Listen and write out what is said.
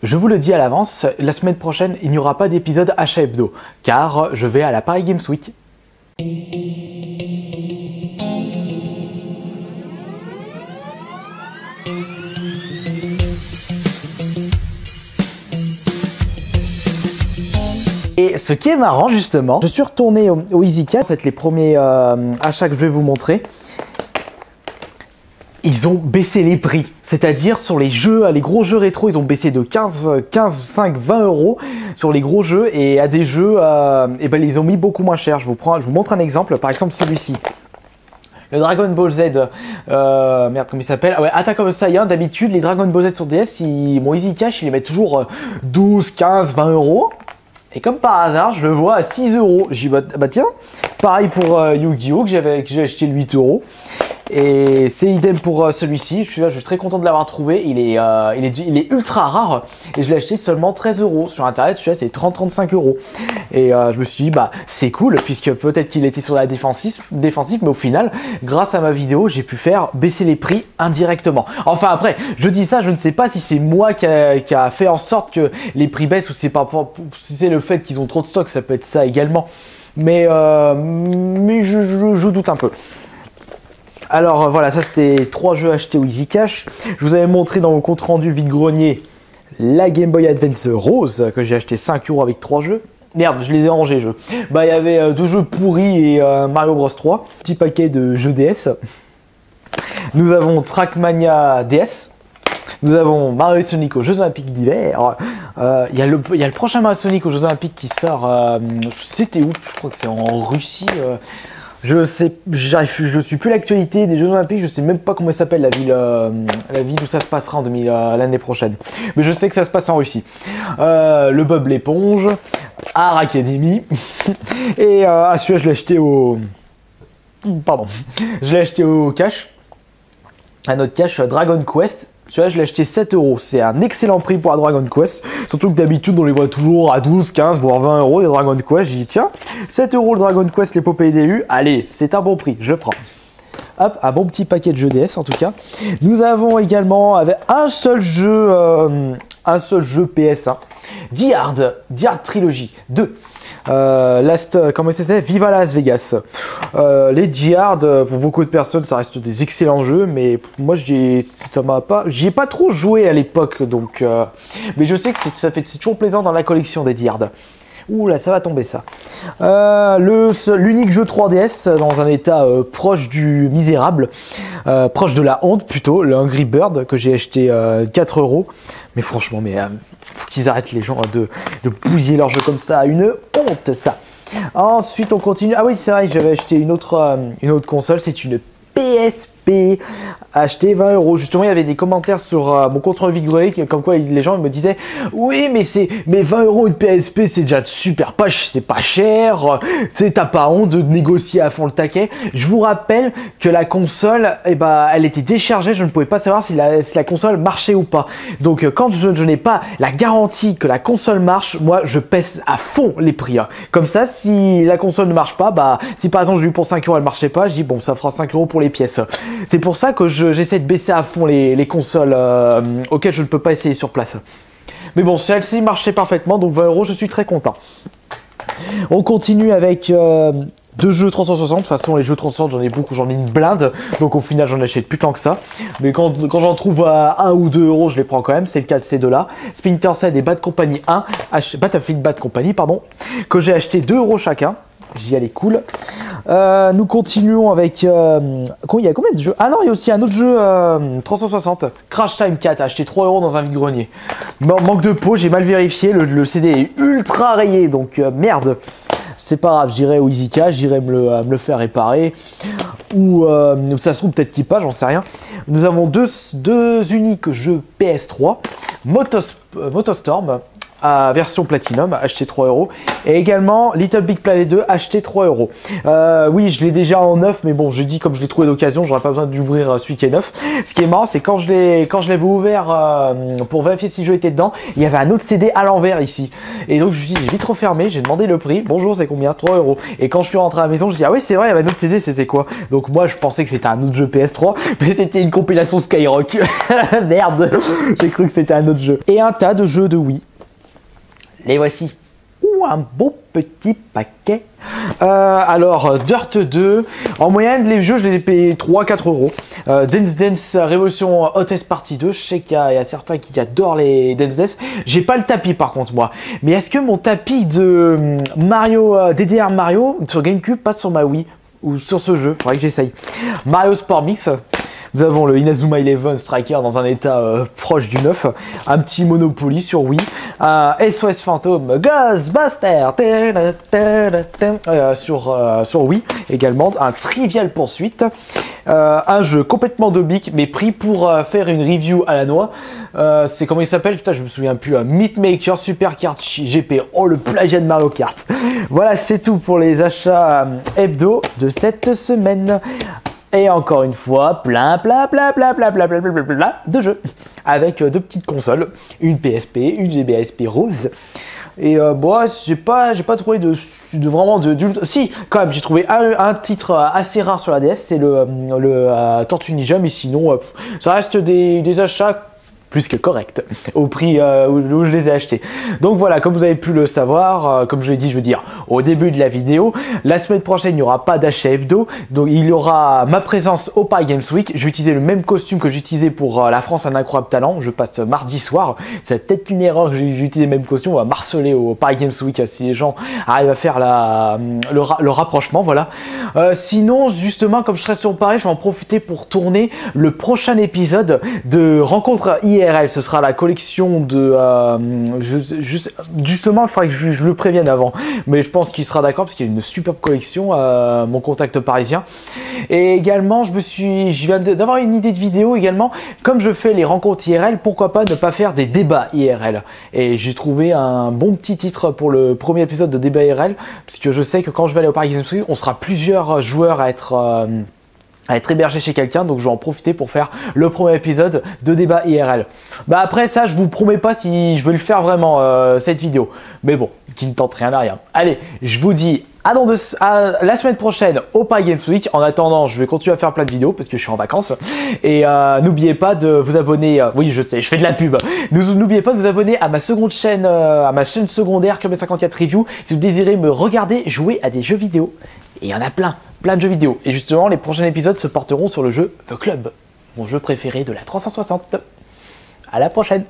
Je vous le dis à l'avance, la semaine prochaine, il n'y aura pas d'épisode achat hebdo, car je vais à la Paris Games Week. Et ce qui est marrant justement, je suis retourné au EasyCash, c'est les premiers achats que je vais vous montrer. Ils ont baissé les prix, c'est-à-dire sur les jeux, les gros jeux rétro, ils ont baissé de 15, 5, 20 euros sur les gros jeux, et à des jeux, et ben, ils ont mis beaucoup moins cher. Je vous montre un exemple, par exemple celui-ci. Le Dragon Ball Z, merde, comment il s'appelle? Ah ouais, Attack of the Saiyan. D'habitude, les Dragon Ball Z sur DS, mon EasyCash, il les met toujours 12, 15, 20 euros. Et comme par hasard, je le vois à 6 euros. J'ai dit, bah tiens, pareil pour Yu-Gi-Oh! que j'ai acheté 8 euros. Et c'est idem pour celui-ci. Je suis très content de l'avoir trouvé. Il est ultra rare. Et je l'ai acheté seulement 13 euros. Sur internet, celui-là, c'est 30-35 euros. Et je me suis dit, bah c'est cool, puisque peut-être qu'il était sur la défensive, mais au final, grâce à ma vidéo, j'ai pu faire baisser les prix indirectement. Enfin après, je dis ça, je ne sais pas si c'est moi qui a fait en sorte que les prix baissent, ou si c'est le fait qu'ils ont trop de stock, ça peut être ça également. Mais je doute un peu. Alors voilà, ça c'était 3 jeux achetés au EasyCash. Je vous avais montré dans mon compte rendu vide-grenier la Game Boy Advance Rose que j'ai acheté 5 euros avec 3 jeux. Merde, je les ai rangés les jeux. Bah il y avait 2 jeux pourris et Mario Bros 3. Petit paquet de jeux DS. Nous avons Trackmania DS. Nous avons Mario Sonic aux Jeux Olympiques d'hiver. Il y a le prochain Mario Sonic aux Jeux Olympiques qui sort. C'était où? Je crois que c'est en Russie. Je suis plus l'actualité des Jeux Olympiques, je sais même pas comment s'appelle la ville où ça se passera l'année prochaine. Mais je sais que ça se passe en Russie. Le Bob l'éponge, Art Academy, et celui-là je l'ai acheté au cash. Un autre cash, Dragon Quest. Celui-là, je l'ai acheté 7 euros. C'est un excellent prix pour un Dragon Quest. Surtout que d'habitude, on les voit toujours à 12, 15, voire 20 euros, les Dragon Quest. J'ai dit, tiens, 7 euros le Dragon Quest, l'épopée DU. Allez, c'est un bon prix, je le prends. Hop, un bon petit paquet de jeux DS en tout cas. Nous avons également avec un seul jeu PS1. Die Hard Trilogy 2. Comment c'était? Viva Las Vegas. Les Die Hard, pour beaucoup de personnes, ça reste des excellents jeux, mais moi, j'y ai pas trop joué à l'époque, donc. Mais je sais que c'est toujours plaisant dans la collection des Die Hard. Ouh là, ça va tomber ça. L'unique jeu 3DS dans un état proche du misérable, proche de la honte plutôt, le Angry Bird que j'ai acheté 4 euros. Mais franchement, faut qu'ils arrêtent les gens de bousiller leur jeu comme ça. Une honte ça. Ensuite, on continue. Ah oui, c'est vrai, j'avais acheté une autre console. C'est une PSP acheté 20 euros. Justement, il y avait des commentaires sur mon compte rendu vide-grenier comme quoi les gens me disaient oui, mais 20 euros une PSP, c'est déjà super c'est pas cher. Tu sais, t'as pas honte de négocier à fond le taquet. Je vous rappelle que la console, elle était déchargée. Je ne pouvais pas savoir si la console marchait ou pas. Donc, quand je n'ai pas la garantie que la console marche, moi, je pèse à fond les prix. Hein. Comme ça, si la console ne marche pas, si par exemple je l'ai eu pour 5 euros, elle marchait pas, je dis bon, ça fera 5 euros pour les pièces. C'est pour ça que j'essaie de baisser à fond les consoles auxquelles je ne peux pas essayer sur place. Mais bon, celle-ci marchait parfaitement, donc 20 euros, je suis très content. On continue avec 2 jeux 360. De toute façon, les jeux 360, j'en ai beaucoup, j'en ai une blinde. Donc au final, j'en achète plus tant que ça. Mais quand j'en trouve à 1 ou 2 euros, je les prends quand même. C'est le cas de ces deux-là. Splinter Cell et Bad Company 1. Battlefield Bad Company, pardon. Que j'ai acheté 2 euros chacun. J'y allais cool. Nous continuons avec. Il y a combien de jeux? Ah non, il y a aussi un autre jeu 360. Crash Time 4, acheté 3 euros dans un vide-grenier. Manque de peau, j'ai mal vérifié. Le CD est ultra rayé, donc merde. C'est pas grave, j'irai au EasyCash, j'irai me le faire réparer. Ou ça se trouve peut-être qu'il passe, j'en sais rien. Nous avons deux uniques jeux PS3. Motostorm. version Platinum, acheté 3 €. Et également Little Big Planet 2, acheté 3 €. Oui, je l'ai déjà en neuf, mais bon, je dis comme je l'ai trouvé d'occasion, j'aurais pas besoin d'ouvrir celui qui est neuf. Ce qui est marrant, c'est quand je l'avais ouvert pour vérifier si le jeu était dedans, il y avait un autre CD à l'envers ici. Et donc je me suis dit, j'ai vite refermé, j'ai demandé le prix. Bonjour, c'est combien? 3 €. Et quand je suis rentré à la maison, je dis, ah oui, c'est vrai, il y avait un autre CD, c'était quoi? Donc moi, je pensais que c'était un autre jeu PS3, mais c'était une compilation Skyrock. Merde, j'ai cru que c'était un autre jeu. Et un tas de jeux de Wii. Les voici. Ouh, un beau petit paquet. Alors, Dirt 2. En moyenne, les jeux, je les ai payés 3-4 €. Dance Dance Revolution Hottest Party 2. Je sais qu'il y a certains qui adorent les Dance Dance. J'ai pas le tapis par contre, moi. Mais est-ce que mon tapis de Mario, DDR Mario sur GameCube passe sur ma Wii ou sur ce jeu? Faudrait que j'essaye. Mario Sport Mix. Nous avons le Inazuma Eleven Striker dans un état proche du neuf. Un petit Monopoly sur Wii. SOS Fantôme Ghostbuster sur Wii également. Un Trivial Poursuite. Un jeu complètement dobique mais pris pour faire une review à la noix. C'est comment il s'appelle? Putain, je me souviens plus. Meat Maker Super Kart GP. Oh, le plagiat de Mario Kart. Voilà, c'est tout pour les achats hebdo de cette semaine. Et encore une fois, plein de jeux avec deux petites consoles, une PSP, une GBSP rose. Et bon, j'ai pas trouvé de si, quand même, j'ai trouvé un titre assez rare sur la DS, c'est le Tortue Ninja, mais sinon, ça reste des achats plus que correct au prix où je les ai achetés. Donc voilà, comme vous avez pu le savoir, comme je l'ai dit, je veux dire au début de la vidéo, la semaine prochaine il n'y aura pas d'achat hebdo, donc il y aura ma présence au Paris Games Week. Je vais utiliser le même costume que j'utilisais pour la France un incroyable talent. Je passe mardi soir, c'est peut-être une erreur que j'ai utilisé le même costume. On va marceler au Paris Games Week si les gens arrivent à faire le rapprochement. Voilà. Sinon, justement, comme je serai sur Paris, je vais en profiter pour tourner le prochain épisode de Rencontre IRL. Ce sera la collection de justement, il faudrait que je le prévienne avant, mais je pense qu'il sera d'accord parce qu'il y a une superbe collection, mon contact parisien. Et également, je viens d'avoir une idée de vidéo également. Comme je fais les rencontres IRL, pourquoi pas ne pas faire des débats IRL? Et j'ai trouvé un bon petit titre pour le premier épisode de débat IRL, puisque je sais que quand je vais aller au Paris Games Week, on sera plusieurs joueurs à être hébergé chez quelqu'un, donc je vais en profiter pour faire le premier épisode de débat IRL. Bah après ça, je vous promets pas si je vais le faire vraiment cette vidéo, mais bon, qui ne tente rien à rien. Allez, je vous dis à la semaine prochaine au Paris Games Week. En attendant, je vais continuer à faire plein de vidéos parce que je suis en vacances. Et n'oubliez pas de vous abonner. Oui, je sais, je fais de la pub. N'oubliez pas de vous abonner à ma seconde chaîne, à ma chaîne secondaire Kirby54 Review, si vous désirez me regarder jouer à des jeux vidéo. Et il y en a plein de jeux vidéo. Et justement, les prochains épisodes se porteront sur le jeu The Club, mon jeu préféré de la 360. À la prochaine!